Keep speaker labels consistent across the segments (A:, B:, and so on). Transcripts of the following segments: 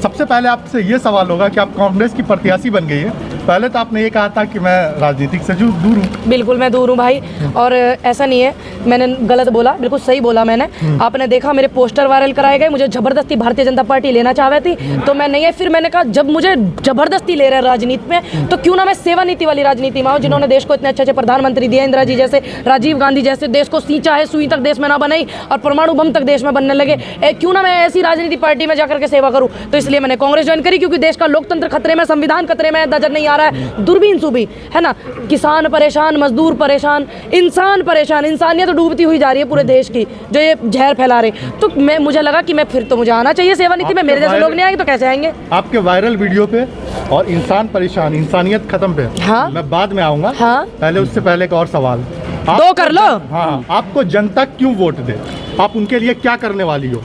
A: सबसे पहले आपसे ये सवाल होगा कि आप कांग्रेस की प्रत्याशी बन गई है, पहले तो आपने ये कहा था कि मैं राजनीतिक से दूर हूँ।
B: बिल्कुल मैं दूर हूँ भाई, और ऐसा नहीं है, मैंने गलत बोला, बिल्कुल सही बोला मैंने। आपने देखा मेरे पोस्टर वायरल कराए गए, मुझे ज़बरदस्ती भारतीय जनता पार्टी लेना चाह थी तो मैं नहीं है। फिर मैंने कहा जब मुझे ज़बरदस्ती ले रहे हैं राजनीति में तो क्यों ना मैं सेवा नीति वाली राजनीति में आऊँ, जिन्होंने देश को इतने अच्छे अच्छे प्रधानमंत्री दिए, इंदिरा जी जैसे, राजीव गांधी जैसे, देश को सींचा है, सुई तक देश में ना बनाई और परमाणु बम तक देश में बनने लगे। क्यों ना मैं ऐसी राजनीति पार्टी में जाकर के सेवा करूँ। तो इसलिए मैंने कांग्रेस ज्वाइन करी, क्योंकि देश का लोकतंत्र खतरे में, संविधान खतरे में नजर नहीं आ रहा है, दूरबीन सुबी है ना, किसान परेशान, मजदूर परेशान, इंसान परेशान, इंसानियत तो डूबती हुई जा रही है पूरे देश की, जो ये जहर फैला रहे। तो मुझे लगा कि मैं फिर तो मुझे आना चाहिए सेवा नीति में, मेरे जैसे लोग नहीं आएंगे तो कैसे आएंगे।
A: आपके वायरल वीडियो पे और इंसान परेशान, इंसानियत खत्म पे
B: हाँ?
A: मैं बाद में आऊंगा।
B: हाँ?
A: पहले उससे पहले एक और सवाल,
B: दो कर लो।
A: हाँ, आपको जनता क्यों वोट दे, आप उनके लिए क्या करने वाली हो?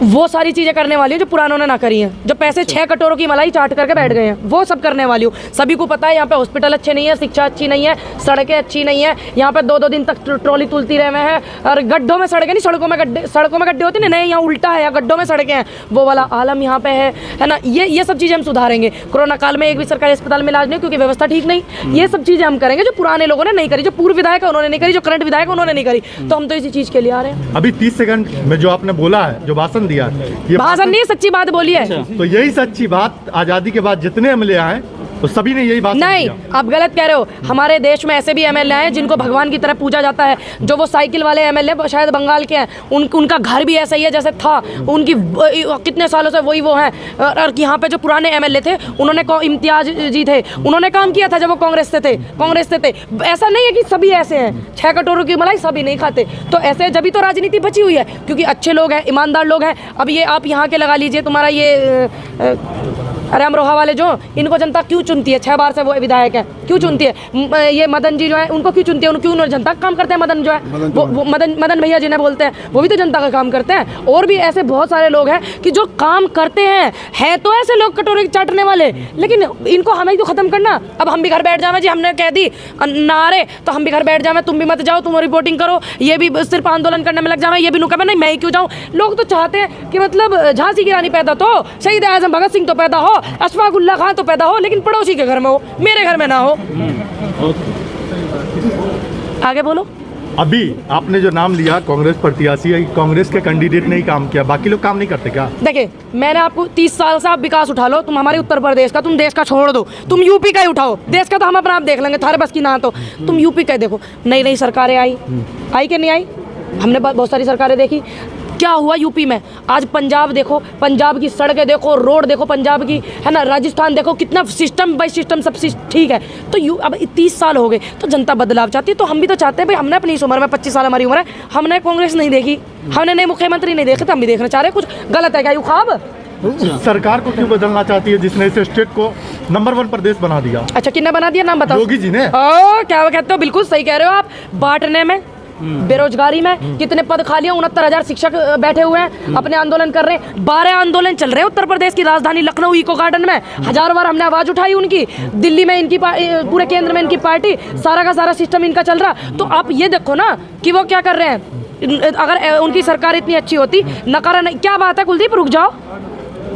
B: वो सारी चीज़ें करने वाली हूँ जो पुरानों ने ना करी हैं, जो पैसे 6 कटोरों की मलाई चाट करके बैठ गए हैं, वो सब करने वाली हूँ। सभी को पता है यहाँ पे हॉस्पिटल अच्छे नहीं है, शिक्षा अच्छी नहीं है, सड़कें अच्छी नहीं है, यहाँ पे 2-2 दिन तक ट्रॉली तुलती रहे हुए हैं, और गड्ढों में सड़कें नहीं, सड़कों में गड्ढे होते नहीं, यहाँ उल्टा है, यहाँ गड्ढों में सड़कें हैं, वो वाला आलम यहाँ पे है ना। ये सब चीज़ें हम सुधारेंगे। कोरोना काल में एक भी सरकारी अस्पताल में इलाज नहीं क्योंकि व्यवस्था ठीक नहीं, ये सब चीज़ें हम करेंगे जो पुराने लोगों ने नहीं करी, जो पूर्व विधायक उन्होंने नहीं करी, जो करंट विधायक उन्होंने नहीं करी। तो हम तो इसी चीज़ के लिए आ रहे हैं।
A: अभी 30 सेकंड में जो आपने बोला है, जो भाषण दिया है, ये
B: भाषण नहीं, सच्ची बात बोली है।
A: तो यही सच्ची बात, आजादी के बाद जितने एमएलए आए तो सभी ने यही बात
B: नहीं, आप गलत कह रहे हो। हमारे देश में ऐसे भी एमएलए हैं जिनको भगवान की तरह पूजा जाता है। जो वो साइकिल वाले एमएलए शायद बंगाल के हैं, उनका घर भी ऐसा ही है जैसे था, उनकी कितने सालों से वही वो हैं। और यहाँ पे जो पुराने एमएलए थे उन्होंने इम्तियाज जी थे, उन्होंने काम किया था जब वो कांग्रेस से थे। ऐसा नहीं है कि सभी ऐसे हैं, 6 कटोरों की मलाई सभी नहीं खाते। तो ऐसे जब तो राजनीति बची हुई है, क्योंकि अच्छे लोग हैं, ईमानदार लोग हैं। अब ये आप यहाँ के लगा लीजिए, तुम्हारा ये अरे अमरोहा वाले जो, इनको जनता क्यों चुनती है? 6 बार से वो विधायक है, क्यों चुनती है? ये मदन जी जो है उनको क्यों चुनती है? उन्होंने जनता का काम करते हैं। मदन जो है वो मदन भैया जिन्हें बोलते हैं, वो भी तो जनता का काम करते हैं। और भी ऐसे बहुत सारे लोग हैं कि जो काम करते हैं तो ऐसे लोग कटोरे चाटने वाले, लेकिन इनको हमें तो खत्म करना। अब हम भी घर बैठ जावे जी, हमने कह दी ना आ रहे तो हम भी घर बैठ जावे, तुम भी मत जाओ, तुम रिपोर्टिंग करो, ये भी सिर्फ आंदोलन करने में लग जावे, ये भी नुका नहीं, मैं क्यों जाऊँ। लोग तो चाहते हैं कि मतलब झांसी की रानी पैदा तो हो, शहीद आजम भगत सिंह तो पैदा हो, अशफाक उल्लाह खान तो पैदा हो, लेकिन पड़ोसी के घर में हो, मेरे घर में ना हो। आगे बोलो।
A: अभी आपने जो नाम लिया कांग्रेस प्रत्याशी है, कांग्रेस के कैंडिडेट ने ही काम किया, बाकी लोग काम नहीं करते क्या? देखिए,
B: मैंने आपको 30 साल से आप विकास उठा लो, तुम हमारे उत्तर प्रदेश का, तुम देश का छोड़ दो, तुम यूपी का ही उठाओ, देश का तो हम अपना आप देख लेंगे, थारे बस की ना। तो तुम यूपी का ही देखो, नई नई सरकारें आई कि नहीं आई? हमने बहुत सारी सरकारें देखी, क्या हुआ यूपी में? आज पंजाब देखो, पंजाब की सड़कें देखो, रोड देखो पंजाब की, है ना। राजस्थान देखो, कितना सिस्टम बाई सिस्टम सब ठीक है। तो अब 30 साल हो गए तो जनता बदलाव चाहती है। तो हम भी तो चाहते हैं भाई, हमने अपनी इस उम्र में 25 साल हमारी उम्र है, हमने कांग्रेस नहीं देखी, हमने नए मुख्यमंत्री नहीं देखे, तो हम भी देखना चाह रहे हैं। कुछ गलत है क्या यू ख्वाब?
A: सरकार को क्यों बदलना चाहती है जिसने इस स्टेट को नंबर 1 प्रदेश बना दिया?
B: अच्छा, किसने बना दिया, नाम बताओ।
A: योगी जी ने।
B: क्या कहते हो, बिल्कुल सही कह रहे हो आप। बांटने में, बेरोजगारी में कितने पद खाली हैं, 69,000 शिक्षक बैठे हुए हैं, अपने आंदोलन कर रहे हैं। 12 आंदोलन चल रहे हैं उत्तर प्रदेश की राजधानी लखनऊ इको गार्डन में, 1000 बार हमने आवाज उठाई उनकी। दिल्ली में इनकी पूरे केंद्र में इनकी पार्टी, सारा का सारा सिस्टम इनका चल रहा। तो आप ये देखो ना कि वो क्या कर रहे हैं। अगर उनकी सरकार इतनी अच्छी होती, नकारा नहीं, क्या बात है कुलदीप, रुक जाओ।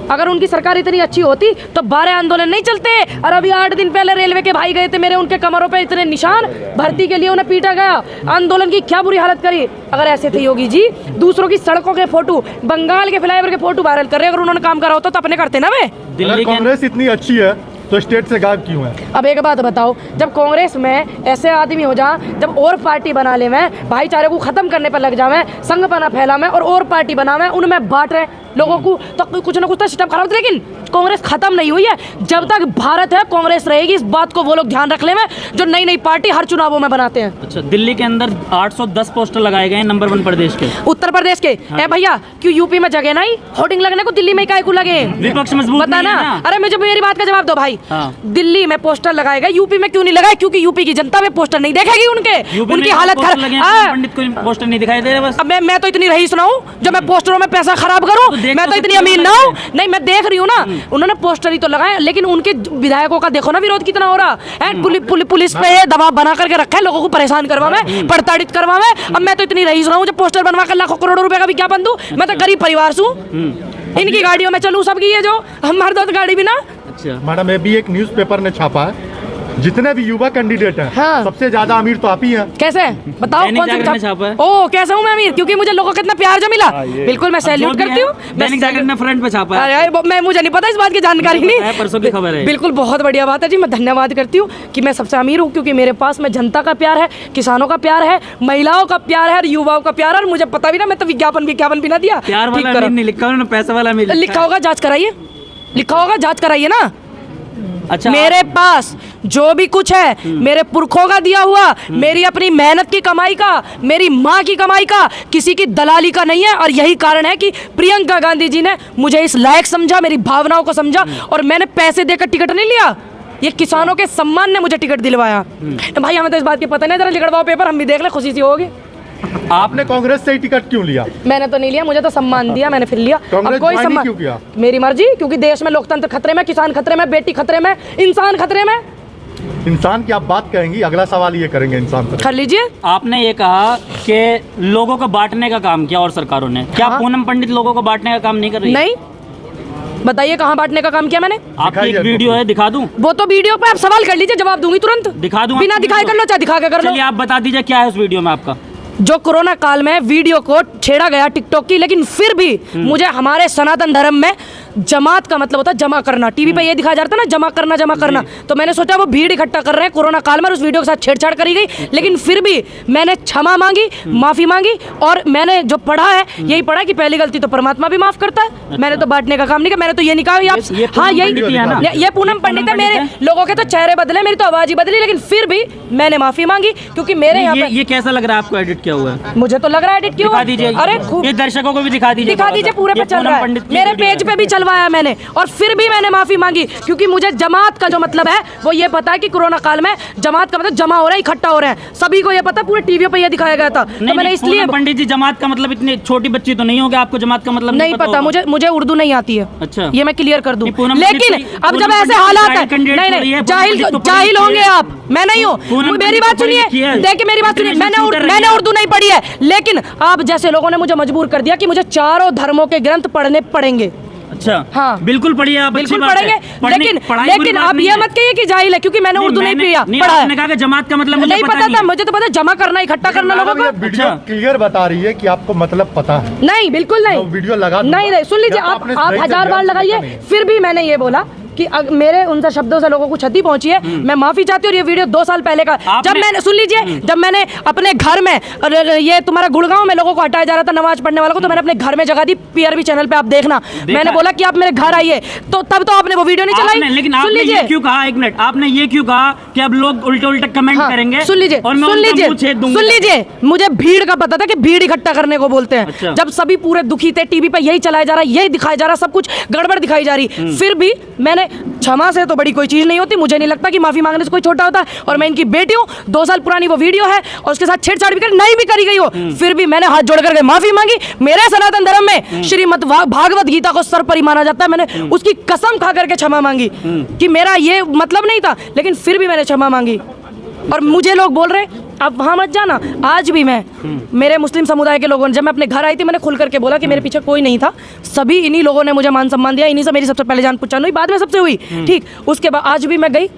B: अगर उनकी सरकार इतनी अच्छी होती तो 12 आंदोलन नहीं चलते। और अभी 8 दिन पहले रेलवे के भाई गए थे मेरे, उनके कमरों पे इतने निशान, भर्ती के लिए उन्हें पीटा गया। आंदोलन की क्या बुरी हालत करी। अगर ऐसे थे योगी जी, दूसरों की सड़कों के फोटो, बंगाल के फ्लाईओवर के फोटो वायरल कर रहे, अगर उन्होंने काम करा होता तो अपने करते ना। वे
A: दिल्ली कांग्रेस इतनी अच्छी है तो स्टेट से गायब क्यों है?
B: अब एक बात बताओ, जब कांग्रेस में ऐसे आदमी हो जा, जब और पार्टी बना ले में, भाईचारे को खत्म करने पर लग जावे, संघपना फैला में और पार्टी बनावे, उनमें बांट रहे लोगों को, तो कुछ ना कुछ तो सिस्टम खराब। लेकिन कांग्रेस खत्म नहीं हुई है, जब तक भारत है कांग्रेस रहेगी। इस बात को वो लोग ध्यान रख ले में जो नई नई पार्टी हर चुनावों में बनाते हैं।
C: अच्छा, दिल्ली के अंदर 810 पोस्टर लगाए गए हैं नंबर 1 प्रदेश के,
B: उत्तर प्रदेश के। हाँ। भैया क्यों यूपी में जगह नहीं, होर्डिंग लगने को दिल्ली में काय को लगे?
C: विपक्ष मजबूत
B: बता ना। अरे मुझे मेरी बात का जवाब दो भाई। हाँ। दिल्ली में पोस्टर लगाए गए, यूपी में क्यों नहीं लगाए? क्योंकि यूपी की जनता में पोस्टर नहीं देखेगी, उनकी हालत खराब।
C: पंडित को पोस्टर नहीं दिखाई दे रहे बस।
B: अब मैं तो इतनी रही सुनाऊं जो मैं पोस्टरों में पैसा खराब करूं? मैं तो इतनी अमीर ना हूं। नहीं, मैं देख रही हूँ ना, उन्होंने पोस्टर ही तो लगाए, लेकिन उनके विधायकों का देखो ना विरोध कितना हो रहा है। पुलिस पे दबाव बना करके रखा है, लोगों को परेशान करवा में, प्रताड़ित करवा में। अब मैं तो इतनी रही सुनाऊं जो पोस्टर बनवा कर लाखों करोड़ों रुपए का विज्ञापन दूं? मैं तो गरीब परिवार से हूं। इनकी गाड़ियों में चलूँ सबकी, ये जो हमारे दो गाड़ी भी ना।
C: अच्छा
A: मैडम, ये भी एक न्यूज़पेपर ने छापा है, जितने भी युवा कैंडिडेट हैं,
B: हाँ।
A: सबसे ज्यादा अमीर तो आप ही हैं।
B: कैसे बताओ?
C: दैनिक
B: कौन
C: जागरण में
B: सा
C: छापा है।
B: ओ, कैसे हूँ मैं अमीर? क्योंकि मुझे लोगों का इतना प्यार जो मिला, बिल्कुल मैं सैल्यूट करती हूँ।
C: दैनिक जागरण में फ्रंट पे छापा है।
B: अरे मैं, मुझे नहीं पता इस बात की जानकारी नहीं,
C: परसों की खबर है।
B: बिल्कुल बहुत बढ़िया बात है जी। मैं धन्यवाद करती हूँ कि मैं सबसे अमीर हूँ, क्योंकि मेरे पास में जनता का प्यार है, किसानों का प्यार है, महिलाओं का प्यार है और युवाओं का प्यार है। और मुझे पता भी ना, मैं तो विज्ञापन भी ना दिया।
C: प्यार वाला अमीर नहीं लिखा उन्होंने, पैसे वाला अमीर
B: लिखा होगा, जांच कराइए, लिखा होगा, जांच कराइए ना।
C: अच्छा,
B: मेरे पास जो भी कुछ है मेरे पुरखों का दिया हुआ, मेरी अपनी मेहनत की कमाई का, मेरी माँ की कमाई का, किसी की दलाली का नहीं है। और यही कारण है कि प्रियंका गांधी जी ने मुझे इस लायक समझा, मेरी भावनाओं को समझा, और मैंने पैसे देकर टिकट नहीं लिया। ये किसानों के सम्मान ने मुझे टिकट दिलवाया। भाई हमें तो इस बात की पता नहीं, जरा लिखवाओ पेपर, हम भी देख ले, खुशी सी होगी।
A: आपने कांग्रेस से ही टिकट क्यों लिया?
B: मैंने तो नहीं लिया, मुझे तो सम्मान दिया, मैंने फिर लिया।
A: कांग्रेस
B: अब कोई
A: ज्वाइन
B: सम्मान
A: क्यों किया?
B: मेरी मर्जी, क्योंकि देश में लोकतंत्र खतरे में, किसान खतरे में, बेटी खतरे में, इंसान खतरे में।
A: इंसान की आप बात कहेंगी, अगला सवाल ये करेंगे इंसान पर।
B: कर लीजिए।
C: आपने ये कहा कि लोगों को बांटने का काम किया और सरकारों ने, क्या
B: हाँ।
C: पूनम पंडित लोगों को बांटने का काम नहीं कर रही?
B: नहीं, बताइए कहाँ बांटने का काम किया मैंने?
C: आपकी एक वीडियो है, दिखा दूं?
B: वो तो वीडियो पे आप सवाल कर लीजिए, जवाब दूंगी तुरंत।
C: दिखा दूं?
B: बिना
C: आपकी
B: दिखाए
C: वीडियो?
B: कर लो, चाहे दिखा के कर लो।
C: चलिए आप बता दीजिए क्या है उस वीडियो में आपका।
B: जो कोरोना काल में वीडियो को छेड़ा गया टिकटॉक की, लेकिन फिर भी मुझे हमारे सनातन धर्म में जमात का मतलब होता है जमा करना। टीवी पे ये दिखाया जाता है ना, जमा करना। तो मैंने सोचा वो भीड़ इकट्ठा कर रहे हैं कोरोना काल में, उस वीडियो के साथ छेड़छाड़ करी गई। लेकिन फिर भी मैंने क्षमा मांगी, माफी मांगी, और मैंने जो पढ़ा है यही पढ़ा कि पहली गलती तो परमात्मा भी माफ करता है। मैंने तो बांटने का काम नहीं किया, मैंने तो ये नहीं कहा
C: ये
B: हाँ
C: पूनम पंडित ही है ना?
B: ये पूनम पंडित है। मेरे लोगों के तो चेहरे बदले, मेरी तो आवाज ही बदली, लेकिन फिर भी मैंने माफी मांगी, क्योंकि मेरे यहाँ पे
C: ये कैसा लग रहा है आपको एडिट किया हुआ है?
B: मुझे तो लग रहा है एडिट क्यों।
C: दिखा दीजिए,
B: अरे खूब,
C: ये दर्शकों को भी दिखा दीजिए,
B: पूरे पे चल रहा है, मेरे पेज पे भी चलवाया मैंने, और फिर भी मैंने माफी मांगी, क्योंकि मुझे जमात का जो मतलब है वो ये पता है कि कोरोना काल में जमात का मतलब जमा हो रहा है, इकट्ठा हो रहे हैं, सभी को ये पता, पूरे टीवी पे ये दिखाया गया था। तो मैंने इसलिए,
C: पंडित जी जमात का मतलब, इतनी छोटी बच्ची तो नहीं होगी, आपको जमात का मतलब
B: नहीं पता, मुझे उर्दू नहीं आती है।
C: अच्छा,
B: ये मैं क्लियर कर दूं।
C: पूनम
B: लेकिन
C: पंडित
B: अब जब
C: पूनम
B: ऐसे
C: पंडित
B: हालात है,
C: कैंडिडेट
B: नहीं
C: थोड़ी है,
B: जाहिल होंगे आप, मैं नहीं हूँ।
C: पूनम
B: मेरी बात सुनिए, देखिए मेरी बात सुनिए, मैंने उर्दू नहीं पढ़ी है, लेकिन आप जैसे लोगों ने मुझे मजबूर कर दिया कि मुझे चारों धर्मों के ग्रंथ पढ़ने पड़ेंगे।
C: अच्छा,
B: हाँ,
C: बिल्कुल पढ़िए आप,
B: बिल्कुल पढ़ेंगे, लेकिन आप ये मत कहिए कि जाहिल है, क्योंकि मैंने उर्दू नहीं पढ़ा है।
C: आपने कहा कि जमात का मतलब
B: नहीं पता था, मुझे तो पता जमा करना, इकट्ठा करना लोगों को।
A: वीडियो क्लियर बता रही है कि आपको मतलब पता है।
B: नहीं, बिल्कुल नहीं,
A: वीडियो लगा
B: नहीं, सुन लीजिए, आप 1000 बार लगाइए, फिर भी मैंने ये बोला कि मेरे उनसे शब्दों से लोगों को क्षति पहुंची है, मैं माफी चाहती हूँ। और ये वीडियो 2 साल पहले का, जब मैंने, सुन लीजिए, जब मैंने अपने घर में, ये तुम्हारा गुड़गांव में लोगों को हटाया जा रहा था नमाज पढ़ने वालों को, तो मैंने अपने घर में जगह दी। पीआरबी चैनल पे आप देखना, मैंने बोला कि आप मेरे घर आइए, तो तब तो आपने वो वीडियो नहीं चलाई।
C: लेकिन आपने ये क्यों कहा, एक मिनट, आपने ये क्यों कहा कि अब लोग उल्टे कमेंट करेंगे?
B: सुन लीजिए, मुझे भीड़ का पता था कि भीड़ इकट्ठा करने को बोलते हैं। जब सभी पूरे दुखी थे, टीवी पे यही चलाया जा रहा, यही दिखाया जा रहा, सब कुछ गड़बड़ दिखाई जा रही, फिर भी मैंने, क्षमा से तो बड़ी कोई चीज नहीं होती, मुझे नहीं लगता कि माफी मांगने से कोई छोटा होता है। और मैं इनकी बेटी हूँ, 2 साल पुरानी वो वीडियो है, और उसके साथ छेड़छाड़ भी नहीं भी करी गई हो, फिर भी मैंने हाथ जोड़ करके माफी मांगी। मेरे सनातन धर्म में श्रीमद् भागवत गीता को सर्वोपरि माना जाता है। मैंने उसकी कसम खा करके क्षमा मांगी कि मेरा ये मतलब नहीं था, लेकिन फिर भी मैंने क्षमा मांगी। और मुझे लोग बोल रहे अब वहाँ मत जाना, आज भी मैं, मेरे मुस्लिम समुदाय के लोगों ने, जब मैं अपने घर आई थी, मैंने खुल करके बोला कि मेरे पीछे कोई नहीं था, सभी इन्हीं लोगों ने मुझे मान सम्मान दिया, इन्हीं से मेरी सबसे पहले जान पहचान हुई, बाद में सबसे हुई, ठीक। उसके बाद आज भी मैं गई,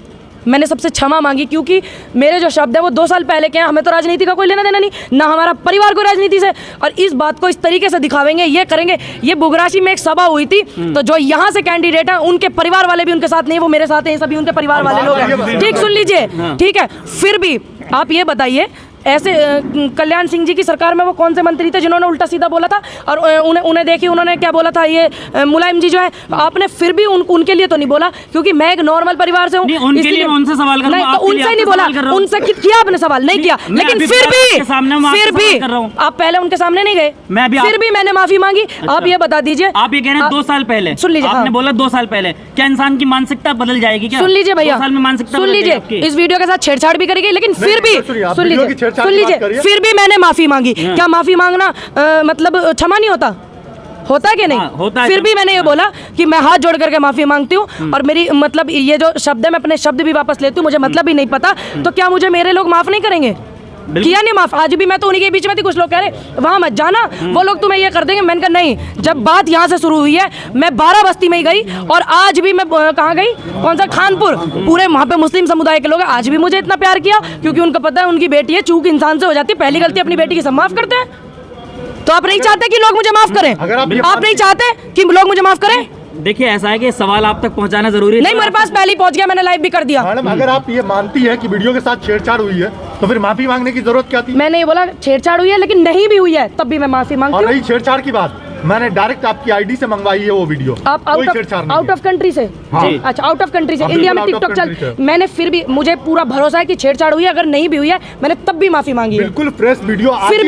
B: मैंने सबसे क्षमा मांगी, क्योंकि मेरे जो शब्द है वो 2 साल पहले के हैं। हमें तो राजनीति का कोई लेना देना नहीं, ना हमारा परिवार को राजनीति से, और इस बात को इस तरीके से दिखावेंगे, ये करेंगे। ये बुगराशी में एक सभा हुई थी, तो जो यहाँ से कैंडिडेट हैं उनके परिवार वाले भी उनके साथ नहीं, वो मेरे साथ हैं, सभी उनके परिवार वाले लोग हैं, ठीक। सुन लीजिए, ठीक है, फिर भी आप ये बताइए, ऐसे कल्याण सिंह जी की सरकार में वो कौन से मंत्री थे जिन्होंने उल्टा सीधा बोला था, और उन्हें देखिए उन्होंने क्या बोला था, ये मुलायम जी जो है, आपने फिर भी उनके लिए तो नहीं बोला, क्योंकि मैं एक नॉर्मल परिवार से हूँ,
C: उनके लिए उनसे सवाल कर रहा हूं,
B: नहीं, तो उनसे नहीं बोला, उनसे किया आपने सवाल नहीं किया, लेकिन फिर भी आप पहले उनके सामने नहीं गए, फिर भी मैंने माफी मांगी। आप ये बता दीजिए,
C: आप ये कह रहे हैं 2 साल पहले,
B: सुन लीजिए,
C: आपने बोला 2 साल पहले, क्या इंसान की मानसिकता बदल जाएगी क्या?
B: सुन लीजिए भैया,
C: 2 साल में मानसिकता
B: सुन लीजिए, इस वीडियो के साथ छेड़छाड़ भी करी गई, लेकिन फिर भी सुन लीजिए, फिर भी मैंने माफी मांगी। क्या माफी मांगना मतलब क्षमा नहीं होता कि नहीं?
C: होता है।
B: फिर भी मैंने ये बोला कि मैं हाथ जोड़ करके माफी मांगती हूँ, और मेरी मतलब ये जो शब्द है, मैं अपने शब्द भी वापस लेती हूँ, मुझे मतलब भी नहीं पता, तो क्या मुझे मेरे लोग माफ नहीं करेंगे? किया नहीं माफ, आज भी मैं तो उन्हीं के बीच में थी। कुछ लोग कह रहे वहाँ मत जाना, वो लोग तुम्हें ये कर देंगे। मैंने कहा नहीं, जब बात यहाँ से शुरू हुई है, मैं 12 बस्ती में ही गई और आज भी मैं कहाँ गई, कौन सा खानपुर, पूरे वहाँ पे मुस्लिम समुदाय के लोग हैं, आज भी मुझे इतना प्यार किया क्योंकि उनको पता है उनकी बेटी है, चूक इंसान से हो जाती है, पहली गलती अपनी बेटी की सब माफ करते हैं। तो आप नहीं चाहते कि लोग मुझे माफ करें? आप नहीं चाहते कि लोग मुझे माफ करें?
C: देखिए ऐसा है कि सवाल आप तक पहुंचाना जरूरी है।
B: नहीं, मेरे पास पहले ही पहुंच गया, मैंने लाइव भी कर दिया।
A: मैडम अगर आप ये मानती है कि वीडियो के साथ छेड़छाड़ हुई है तो फिर माफी मांगने की जरूरत क्या थी?
B: मैंने ये बोला छेड़छाड़ हुई है, लेकिन नहीं भी हुई है तब भी मैं माफी मांगती
A: और
B: हूँ।
A: रही छेड़छाड़ की बात, मैंने डायरेक्ट आपकी आईडी से मंगवाई है वो वीडियो।
B: आप आउट ऑफ कंट्री से?
A: हाँ।
B: अच्छा, आउट ऑफ कंट्री से।
A: हाँ,
B: इंडिया में
A: बिल्कुल
B: टिकटॉक
A: out of country
B: चल, मैंने फिर भी, मुझे पूरा भरोसा है कि छेड़छाड़ हुई है, अगर नहीं भी हुई है मैंने तब भी माफी मांगी है।
A: बिल्कुल फ्रेश वीडियो
B: फिर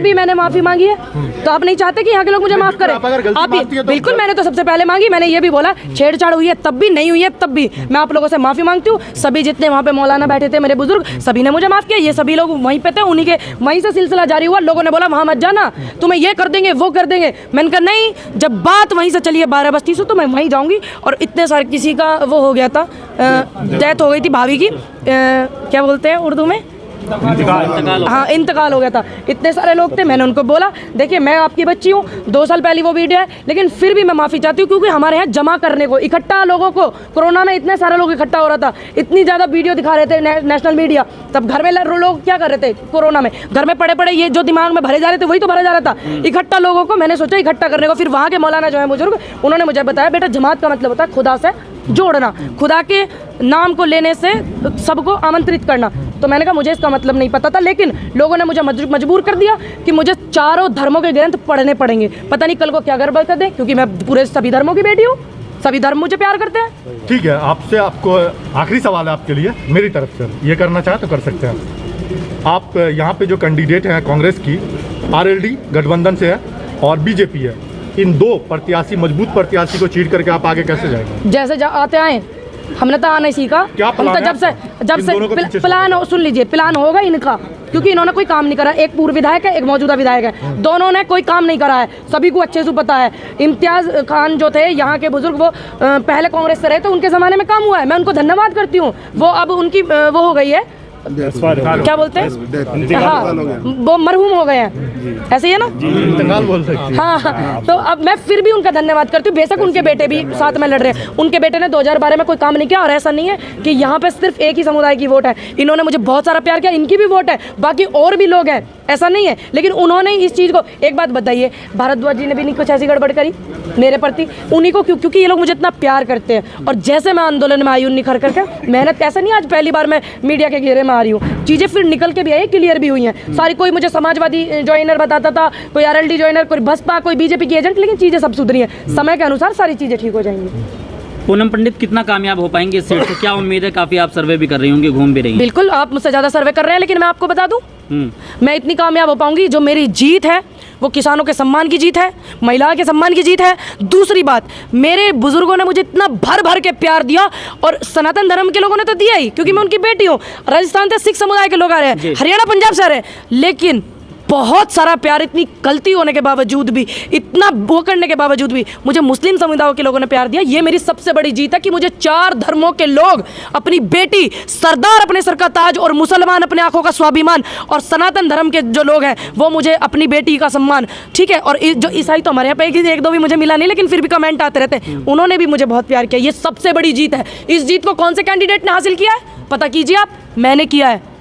B: भी मैंने माफी मांगी है। तो आप नहीं चाहते कि यहाँ के लोग मुझे माफ करें? आप बिल्कुल, मैंने तो सबसे पहले मांगी, मैंने ये भी बोला छेड़छाड़ हुई है तब भी, नहीं हुई है तब भी, मैं आप लोगों से माफी मांगती हूँ। सभी जितने वहाँ पे मौलाना बैठे थे, मेरे बुजुर्ग, सभी ने मुझे माफ किया। ये सभी लोग वहीं पे थे, उन्हीं के वहीं से सिलसिला जारी हुआ। लोगों ने बोला वहाँ मत जाना, तुम्हें ये कर देंगे वो कर देंगे। मैंने कहा नहीं, जब बात वहीं से चली है 12 बस्ती से, तो मैं वहीं जाऊंगी। और इतने सारे, किसी का वो हो गया था, डेथ हो गई थी भाभी की, क्या बोलते हैं उर्दू में, हाँ इंतकाल हो गया था। इतने सारे लोग थे, मैंने उनको बोला देखिए मैं आपकी बच्ची हूँ, 2 साल पहले वो वीडियो है, लेकिन फिर भी मैं माफ़ी चाहती हूँ क्योंकि हमारे यहाँ जमा करने को, इकट्ठा लोगों को, कोरोना में इतने सारे लोग इकट्ठा हो रहा था, इतनी ज़्यादा वीडियो दिखा रहे थे नेशनल मीडिया। तब घर में लोग क्या कर रहे थे कोरोना में, घर में पड़े पड़े ये जो दिमाग में भरे जा रहे थे वही तो भरा जा रहा था, इकट्ठा लोगों को। मैंने सोचा इकट्ठा करने को, फिर वहाँ के मौलाना जो है बुजुर्ग, उन्होंने मुझे बताया बेटा जमात का मतलब होता है खुदा से जोड़ना, खुदा के नाम को लेने से सबको आमंत्रित करना। तो मैंने कहा मुझे इसका मतलब नहीं पता था, लेकिन लोगों ने मुझे मजबूर कर दिया कि मुझे चारों धर्मों के ग्रंथ पढ़ने पड़ेंगे। पता नहीं कल को क्या गड़बड़ कर दें, क्योंकि मैं पूरे सभी धर्मों की बेटी हूँ, सभी धर्म मुझे प्यार करते हैं।
A: ठीक है, आपसे आपको आखिरी सवाल है आपके लिए मेरी तरफ से, ये करना चाहे तो कर सकते हैं। आप यहाँ पे जो कैंडिडेट हैं कांग्रेस की, आरएलडी गठबंधन से है और बीजेपी है, इन 2 प्रत्याशी, मजबूत प्रत्याशी को चीट करके आप आगे कैसे जाएंगे?
B: जैसे आते आए, हमने तो आना सीखा। हम तो जब से प्लान सुन लीजिए, प्लान होगा इनका, क्योंकि इन्होंने कोई काम नहीं करा। एक पूर्व विधायक है, एक मौजूदा विधायक है, दोनों ने कोई काम नहीं करा है, सभी को अच्छे से पता है। इम्तियाज खान जो थे यहाँ के बुजुर्ग, वो पहले कांग्रेस से रहे, तो उनके ज़माने में काम हुआ है, मैं उनको धन्यवाद करती हूँ। वो अब उनकी वो हो गई है, क्या बोलते हैं, हाँ वो मरहूम हो गए हैं, ऐसे ही है ना,
A: इंतकाल बोल सकते हैं।
B: हाँ, तो अब मैं फिर भी उनका धन्यवाद करती हूँ। बेशक उनके बेटे भी साथ में लड़ रहे हैं, उनके बेटे ने 2012 में कोई काम नहीं किया, और ऐसा नहीं है कि यहाँ पे सिर्फ एक ही समुदाय की वोट है, इन्होंने मुझे बहुत सारा प्यार किया, इनकी भी वोट है, बाकी और भी लोग हैं, ऐसा नहीं है। लेकिन उन्होंने इस चीज़ को, एक बात बताइए, भारद्वाज जी ने भी नहीं कुछ ऐसी गड़बड़ करी मेरे प्रति, उन्हीं को क्योंकि ये लोग मुझे इतना प्यार करते हैं। और जैसे मैं आंदोलन में आई हूँ निखर करके, मेहनत ऐसा नहीं आज पहली बार मैं मीडिया के घेरे में आ रही हूँ, चीज़ें फिर निकल के भी आई, क्लियर भी हुई हैं सारी। कोई मुझे समाजवादी ज्वाइनर बताता था, कोई आरएलडी ज्वाइनर, कोई बसपा, कोई बीजेपी की एजेंट, लेकिन चीज़ें सब सुधरी हैं, समय के अनुसार सारी चीज़ें ठीक हो जाएंगी।
C: पूनम पंडित कितना कामयाब हो पाएंगे इस सीट से, क्या उम्मीद है? काफी आप सर्वे भी कर रही होंगी, घूम भी रही हैं।
B: बिल्कुल, आप मुझसे ज़्यादा सर्वे कर रहे हैं, लेकिन मैं आपको बता दूं, मैं इतनी कामयाब हो पाऊंगी, जो मेरी जीत है वो किसानों के सम्मान की जीत है, महिलाओं के सम्मान की जीत है। दूसरी बात, मेरे बुजुर्गों ने मुझे इतना भर भर के प्यार दिया, और सनातन धर्म के लोगों ने तो दिया ही, क्योंकि मैं उनकी बेटी हूँ। राजस्थान से सिख समुदाय के लोग आ रहे हैं, हरियाणा पंजाब से आ रहे हैं, लेकिन बहुत सारा प्यार, इतनी गलती होने के बावजूद भी, इतना वो करने के बावजूद भी मुझे मुस्लिम समुदाय के लोगों ने प्यार दिया। ये मेरी सबसे बड़ी जीत है कि मुझे 4 धर्मों के लोग, अपनी बेटी, सरदार अपने सर का ताज, और मुसलमान अपने आंखों का स्वाभिमान, और सनातन धर्म के जो लोग हैं वो मुझे अपनी बेटी का सम्मान, ठीक है। और जो ईसाई तो हमारे यहाँ पे 1-2 भी मुझे मिला नहीं, लेकिन फिर भी कमेंट आते रहते हैं, उन्होंने भी मुझे बहुत प्यार किया। ये सबसे बड़ी जीत है। इस जीत को कौन से कैंडिडेट ने हासिल किया है पता कीजिए आप, मैंने किया है।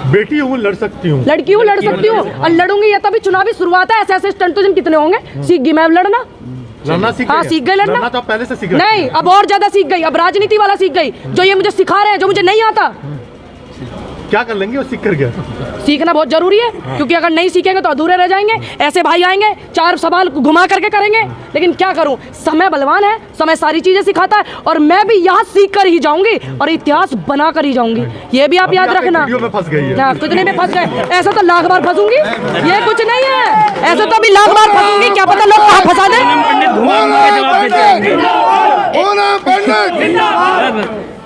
A: बेटी हूँ, लड़ सकती हूँ,
B: लड़की हूँ, लड़ सकती हूँ, और लड़ूंगी। ये तभी चुनावी शुरुआत है, ऐसे ऐसे स्टंट तो कितने होंगे, सीख गई मैं लड़ना।
A: लड़ना सीख
B: हाँ, सीख गई लड़ना
A: तो पहले से सीख
B: नहीं, अब और ज्यादा सीख गई, अब राजनीति वाला सीख गई, जो ये मुझे सिखा रहे हैं, जो मुझे नहीं आता।
A: क्या कर लेंगे वो सीख कर गया?
B: सीखना बहुत जरूरी है, क्योंकि अगर नहीं सीखेंगे तो अधूरे रह जाएंगे। ऐसे भाई आएंगे 4 सवाल घुमा करके करेंगे, लेकिन क्या करूं, समय बलवान है, समय सारी चीजें सिखाता है, और मैं भी यहाँ सीख कर ही जाऊंगी और इतिहास बना कर ही जाऊंगी। ये भी आप याद रखना।
A: फंस गई
B: है, कितने में फंस गए, ऐसा तो लाख बार फंसूंगी, ये कुछ नहीं है, ऐसा तो अभी लाख बार फंसूंगी, क्या पता लोग कहाँ फंसा दें।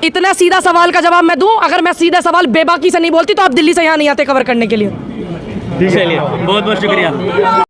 B: इतना सीधा सवाल का जवाब मैं दूं, अगर मैं सीधा सवाल बेबाकी से नहीं बोलती तो आप दिल्ली से यहाँ नहीं आते कवर करने के लिए।
C: चलिए, बहुत बहुत शुक्रिया।